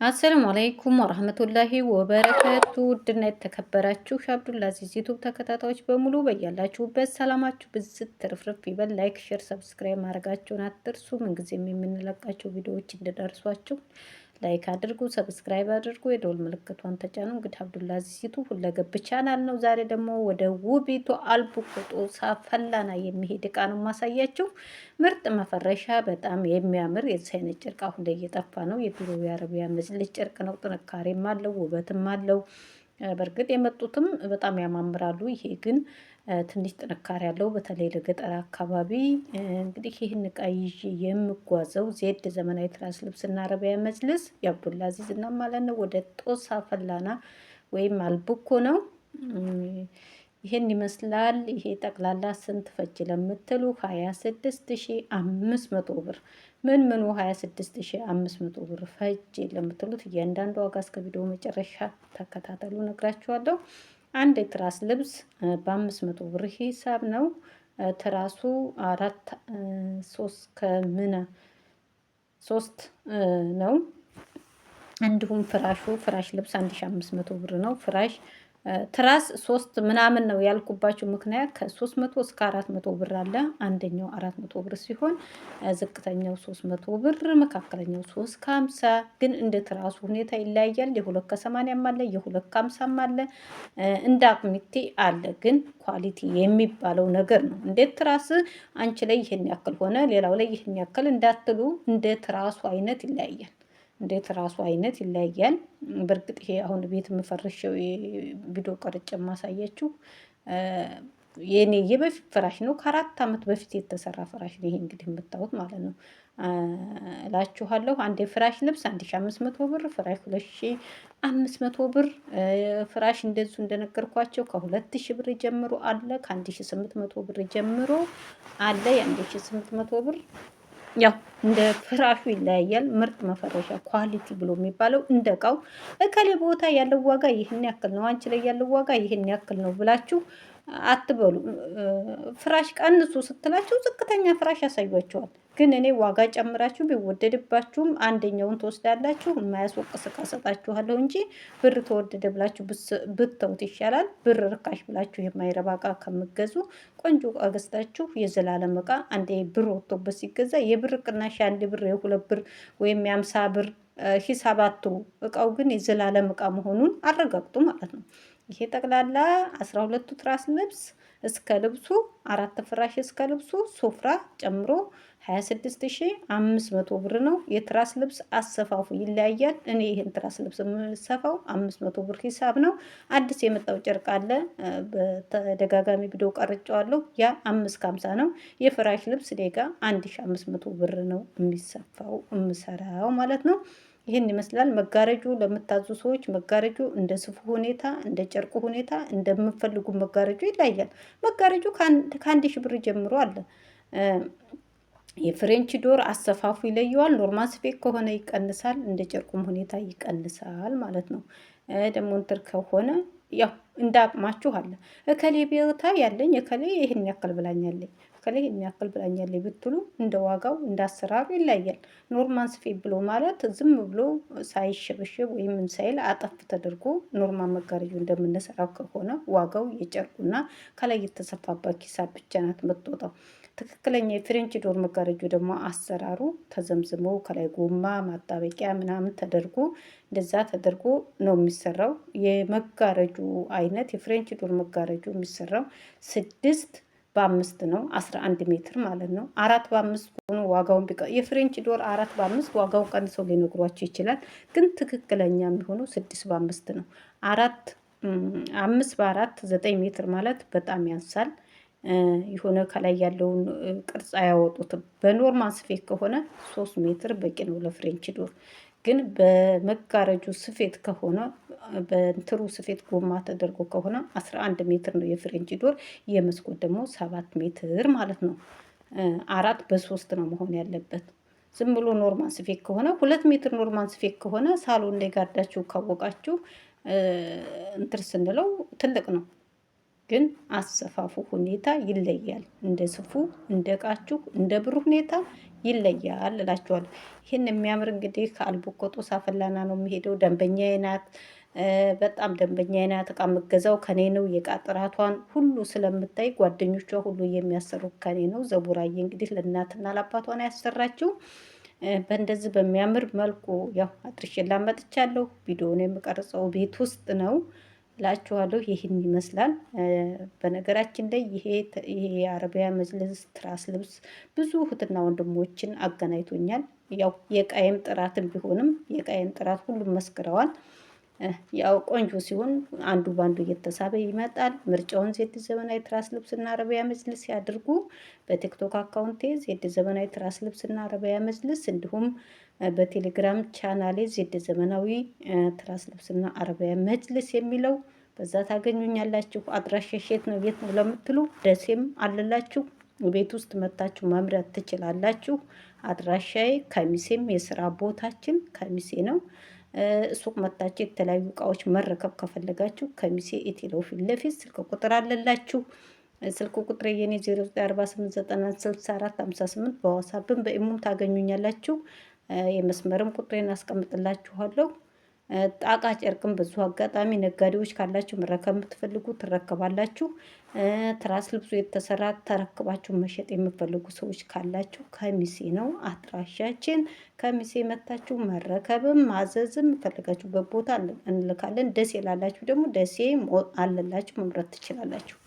አሰላሙ አለይኩም ወራህመቱላሂ ወበረከቱ። ውድና የተከበራችሁ አብዱል አዚዝ ዩቲዩብ ተከታታዮች በሙሉ በያላችሁበት ሰላማችሁ ብዝት ትርፍርፍ ይበል። ላይክ፣ ሼር፣ ሰብስክራይብ ማድረጋችሁን አትርሱ። ምንጊዜም የምንለቃቸው ቪዲዮዎች እንዲደርሷችሁ ላይክ አድርጉ፣ ሰብስክራይብ አድርጉ፣ የደወል ምልክቷን ተጫኑ። እንግዲህ አብዱል አዚዝ ዩቲዩብ ሁለገብ ቻናል ነው። ዛሬ ደግሞ ወደ ውቢቱ አልቡኮ ጦሳ ፈላና የሚሄድ እቃ ነው ማሳያችሁ። ምርጥ መፈረሻ፣ በጣም የሚያምር የዚህ አይነት ጨርቅ አሁን ላይ እየጠፋ ነው። የድሮ የአረቢያ መጅልስ ጨርቅ ነው። ጥንካሬም አለው፣ ውበትም አለው። በእርግጥ የመጡትም በጣም ያማምራሉ። ይሄ ግን ትንሽ ጥንካሬ ያለው በተለይ ለገጠር አካባቢ እንግዲህ ይህን እቃ ይዤ የምጓዘው ዜድ ዘመናዊ ትራስ ልብስና አረቢያ መጅልስ የአብዱል አዚዝ እና ማለት ነው ወደ ጦሳ ፈላና ወይም አልቡኮ ነው። ይሄን ይመስላል። ይሄ ጠቅላላ ስንት ፈጅ ለምትሉ 26500 ብር። ምን ምኑ 26500 ብር ፈጅ ለምትሉት እያንዳንዱ ዋጋ እስከ ቪዲዮ መጨረሻ ተከታተሉ፣ ነግራችኋለሁ። አንድ የትራስ ልብስ በ500 ብር ሂሳብ ነው። ትራሱ 3 ነው። እንዲሁም ፍራሽ ልብስ 1500 ብር ነው። ትራስ 3 ምናምን ነው ያልኩባችሁ ምክንያት ከ300 እስከ 400 ብር አለ። አንደኛው 400 ብር ሲሆን ዝቅተኛው 300 ብር፣ መካከለኛው 350። ግን እንደ ትራሱ ሁኔታ ይለያያል። የ2 ከ80 አለ፣ የ2 ከ50 አለ፣ እንደ አቅሚቴ አለ። ግን ኳሊቲ የሚባለው ነገር ነው። እንዴት ትራስ አንቺ ላይ ይሄን ያክል ሆነ ሌላው ላይ ይሄን ያክል እንዳትሉ፣ እንደ ትራሱ አይነት ይለያያል። እንዴት ራሱ አይነት ይለያያል። በእርግጥ ይሄ አሁን ቤት የምፈርሸው ቪዲዮ ቀርጬ ማሳያችሁ የኔ የበፊት ፍራሽ ነው። ከ4 ዓመት በፊት የተሰራ ፍራሽ ነው። ይሄ እንግዲህ የምታዩት ማለት ነው እላችኋለሁ። አንድ የፍራሽ ልብስ 1500 ብር፣ ፍራሽ 2500 ብር። ፍራሽ እንደዚሁ እንደነገርኳቸው ከ2000 ብር ጀምሮ አለ፣ ከ1800 ብር ጀምሮ አለ። የ1800 ብር ያው እንደ ፍራሹ ይለያያል። ምርጥ መፈረሻ ኳሊቲ ብሎ የሚባለው እንደ እቃው እከሌ ቦታ ያለው ዋጋ ይህን ያክል ነው፣ አንቺ ላይ ያለው ዋጋ ይህን ያክል ነው ብላችሁ አትበሉ። ፍራሽ ቀንሱ ስትላችሁ ዝቅተኛ ፍራሽ ያሳዩአቸዋል። ግን እኔ ዋጋ ጨምራችሁ ቢወደድባችሁም አንደኛውን ትወስዳላችሁ። የማያስወቅስ እቃ ሰጣችኋለሁ እንጂ ብር ተወደደ ብላችሁ ብተውት ይሻላል። ብር ርካሽ ብላችሁ የማይረባ እቃ ከምገዙ ቆንጆ እቃ ገዝታችሁ የዘላለም እቃ አንዴ ብር ወጥቶበት ሲገዛ የብር ቅናሽ አንድ ብር የ2 ብር ወይም የ50 ብር ሂሳብ አትሩ። እቃው ግን የዘላለም እቃ መሆኑን አረጋግጡ ማለት ነው። ይሄ ጠቅላላ 12ቱ ትራስ ልብስ እስከ ልብሱ 4 ፍራሽ እስከ ልብሱ ሶፍራ ጨምሮ 26500 ብር ነው። የትራስ ልብስ አሰፋፉ ይለያያል። እኔ ይሄን ትራስ ልብስ የምሰፋው 500 ብር ሂሳብ ነው። አዲስ የመጣው ጨርቅ አለ፣ በተደጋጋሚ ቪዲዮ ቀርጬዋለሁ። ያ 550 ነው። የፍራሽ ልብስ ሌጋ 1500 ብር ነው የሚሰፋው የምሰራው ማለት ነው። ይህን ይመስላል። መጋረጁ ለምታዙ ሰዎች መጋረጁ እንደ ስፉ ሁኔታ፣ እንደ ጨርቁ ሁኔታ፣ እንደምፈልጉ መጋረጁ ይለያያል። መጋረጁ ከ1000 ብር ጀምሮ አለ። የፍሬንች ዶር አሰፋፉ ይለየዋል። ኖርማል ስፌት ከሆነ ይቀንሳል፣ እንደ ጨርቁም ሁኔታ ይቀንሳል ማለት ነው። ደግሞ እንትር ከሆነ ያው እንደ አቅማችሁ አለ። እከሌ ቤታ ያለኝ እከሌ ይህን ያክል ብላኛለኝ እከሌ ይህን ያክል ብላኛለኝ ብትሉ እንደ ዋጋው እንደ አሰራሩ ይለያያል። ኖርማል ስፌት ብሎ ማለት ዝም ብሎ ሳይሸበሸብ ወይም ሳይል አጠፍ ተደርጎ ኖርማል መጋረጁ እንደምንሰራው ከሆነ ዋጋው የጨርቁና ከላይ የተሰፋበት ሂሳብ ብቻ ናት የምትወጣው። ትክክለኛ የፍሬንች ዶር መጋረጁ ደግሞ አሰራሩ ተዘምዝሞ ከላይ ጎማ ማጣበቂያ ምናምን ተደርጎ እንደዛ ተደርጎ ነው የሚሰራው። የመጋረጁ አይነት የፍሬንች ዶር መጋረጁ የሚሰራው 6 በ5 ነው፣ 11 ሜትር ማለት ነው። 4 በ5 ሆኖ ዋጋውን የፍሬንች ዶር 4 በ5 ዋጋውን ቀንሰው ሊነግሯቸው ይችላል። ግን ትክክለኛ የሚሆነው 6 በ5 ነው። 5 በ4 9 ሜትር ማለት በጣም ያንሳል። የሆነ ከላይ ያለውን ቅርጽ አያወጡትም። በኖርማል ስፌት ከሆነ 3 ሜትር በቂ ነው ለፍሬንች ዶር። ግን በመጋረጁ ስፌት ከሆነ በእንትሩ ስፌት ጎማ ተደርጎ ከሆነ 11 ሜትር ነው የፍሬንች ዶር። የመስኮት ደግሞ 7 ሜትር ማለት ነው። 4 በ3 ነው መሆን ያለበት። ዝም ብሎ ኖርማል ስፌት ከሆነ 2 ሜትር ኖርማል ስፌት ከሆነ ሳሎን ላይ ጋዳችሁ ካወቃችሁ እንትር ስንለው ትልቅ ነው። ግን አሰፋፉ ሁኔታ ይለያል። እንደ ስፉ፣ እንደ እቃችሁ፣ እንደ ብሩ ሁኔታ ይለያል እላችኋለሁ። ይህን የሚያምር እንግዲህ ከአልቡኮ ጦሳ ፈላና ነው የሚሄደው። ደንበኛዬ ናት። በጣም ደንበኛዬ ናት። እቃ የምገዛው ከኔ ነው። የእቃ ጥራቷን ሁሉ ስለምታይ ጓደኞቿ ሁሉ የሚያሰሩት ከኔ ነው። ዘቡራዬ እንግዲህ ለእናትና ለአባቷን ያሰራችው በእንደዚህ በሚያምር መልኩ ያው አድርሼላ መጥቻለሁ። ቪዲዮውን የምቀርጸው ቤት ውስጥ ነው እላችኋለሁ። ይህን ይመስላል። በነገራችን ላይ ይሄ የአረቢያ መጅልስ ትራስ ልብስ ብዙ እህትና ወንድሞችን አገናኝቶኛል። ያው የቃየም ጥራትም ቢሆንም የቃየም ጥራት ሁሉም መስክረዋል። ያው ቆንጆ ሲሆን አንዱ ባንዱ እየተሳበ ይመጣል። ምርጫውን ዜድ ዘመናዊ ትራስ ልብስና አረቢያ መጅልስ ያድርጉ። በቲክቶክ አካውንቴ ዜድ ዘመናዊ ትራስ ልብስና አረቢያ መጅልስ እንዲሁም በቴሌግራም ቻናሌ ዜድ ዘመናዊ ትራስ ልብስና አረቢያ መጅልስ የሚለው በዛ ታገኙኛላችሁ። አድራሻ የት ነው የት ነው ለምትሉ ደሴም አለላችሁ። ቤት ውስጥ መታችሁ መምረጥ ትችላላችሁ። አድራሻዬ ከሚሴም የስራ ቦታችን ከሚሴ ነው። ሱቅ መታችሁ የተለያዩ እቃዎች መረከብ ከፈለጋችሁ ከሚሴ ኢትዮ ፊት ለፊት ስልክ ቁጥር አለላችሁ። ስልክ ቁጥር የኔ 0948906458 በዋትስአፕም በኢሙም ታገኙኛላችሁ። የመስመርም ቁጥሬን አስቀምጥላችኋለሁ። ጣቃ ጨርቅም በዚሁ አጋጣሚ ነጋዴዎች ካላችሁ መረከብ የምትፈልጉ ትረከባላችሁ። ትራስ ልብሱ የተሰራ ተረክባችሁ መሸጥ የምትፈልጉ ሰዎች ካላችሁ ከሚሴ ነው አድራሻችን። ከሚሴ መታችሁ መረከብም ማዘዝም የፈለጋችሁበት ቦታ እንልካለን። ደሴ ላላችሁ ደግሞ ደሴ አለላችሁ መምረት ትችላላችሁ።